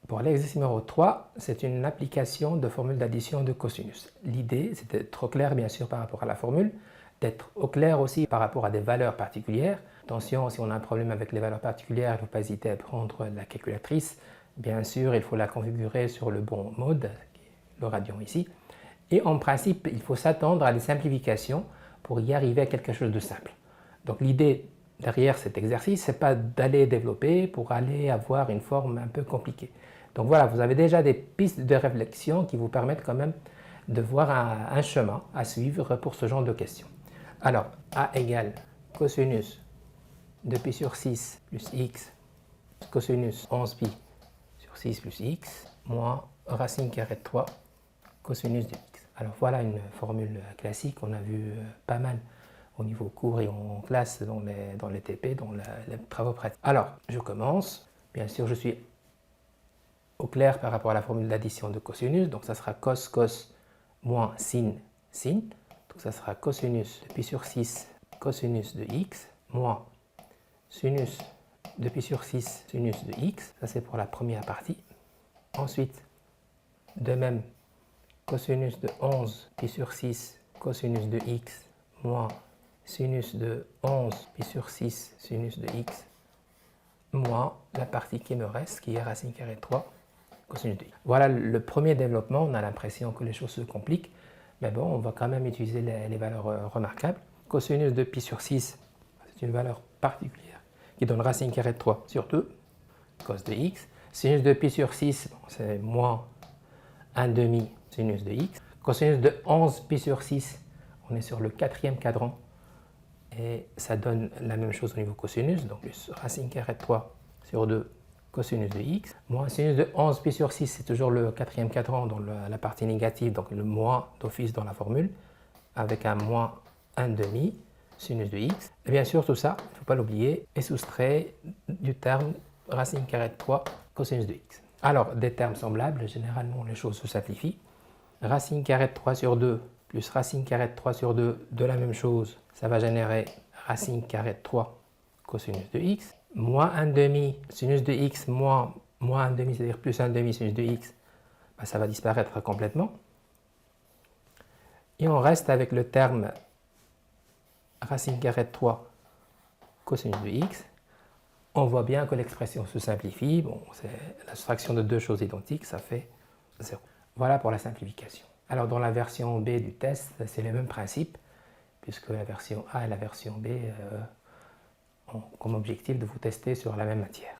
Pour l'exercice numéro 3, c'est une application de formule d'addition de cosinus. L'idée, c'est d'être au clair bien sûr par rapport à la formule, d'être au clair aussi par rapport à des valeurs particulières. Attention, si on a un problème avec les valeurs particulières, il ne faut pas hésiter à prendre la calculatrice. Bien sûr, il faut la configurer sur le bon mode, le radian ici. Et en principe, il faut s'attendre à des simplifications pour y arriver à quelque chose de simple. Donc l'idée derrière cet exercice, ce n'est pas d'aller développer pour aller avoir une forme un peu compliquée. Donc voilà, vous avez déjà des pistes de réflexion qui vous permettent quand même de voir un chemin à suivre pour ce genre de questions. Alors, A égale cosinus de pi sur 6 plus x, cosinus 11 pi sur 6 plus x, moins racine carrée de 3 cosinus de x. Alors voilà une formule classique, on a vu pas mal au niveau cours et en classe dans les TP, dans les travaux pratiques. Alors, je commence. Bien sûr, je suis au clair par rapport à la formule d'addition de cosinus. Donc, ça sera cos, cos, moins sin, sin. Donc, ça sera cosinus de pi sur 6, cosinus de x, moins sinus de pi sur 6, sinus de x. Ça, c'est pour la première partie. Ensuite, de même, cosinus de 11 pi sur 6, cosinus de x, moins sinus de 11 pi sur 6 sinus de x moins la partie qui me reste qui est racine carrée de 3 cosinus de x. Voilà le premier développement, on a l'impression que les choses se compliquent, mais bon, on va quand même utiliser les valeurs remarquables. Cosinus de pi sur 6, c'est une valeur particulière qui donne racine carrée de 3 sur 2 cos de x. Sinus de pi sur 6, bon, c'est moins 1 demi sinus de x. Cosinus de 11 pi sur 6, on est sur le quatrième cadran. Et ça donne la même chose au niveau cosinus, donc plus racine carrée de 3 sur 2 cosinus de x. Moins sinus de 11 pi sur 6, c'est toujours le quatrième cadran dans la partie négative, donc le moins d'office dans la formule, avec un moins 1 demi sinus de x. Et bien sûr, tout ça, il ne faut pas l'oublier, est soustrait du terme racine carrée de 3 cosinus de x. Alors, des termes semblables, généralement les choses se simplifient. Racine carrée de 3 sur 2 plus racine carrée de 3 sur 2 de la même chose, ça va générer racine carrée de 3 cosinus de x, moins 1 demi sinus de x moins 1 demi, c'est-à-dire plus 1 demi sinus de x, ben ça va disparaître complètement. Et on reste avec le terme racine carrée de 3 cosinus de x. On voit bien que l'expression se simplifie, bon, c'est la soustraction de deux choses identiques, ça fait 0. Voilà pour la simplification. Alors dans la version B du test, c'est le même principe, puisque la version A et la version B ont comme objectif de vous tester sur la même matière.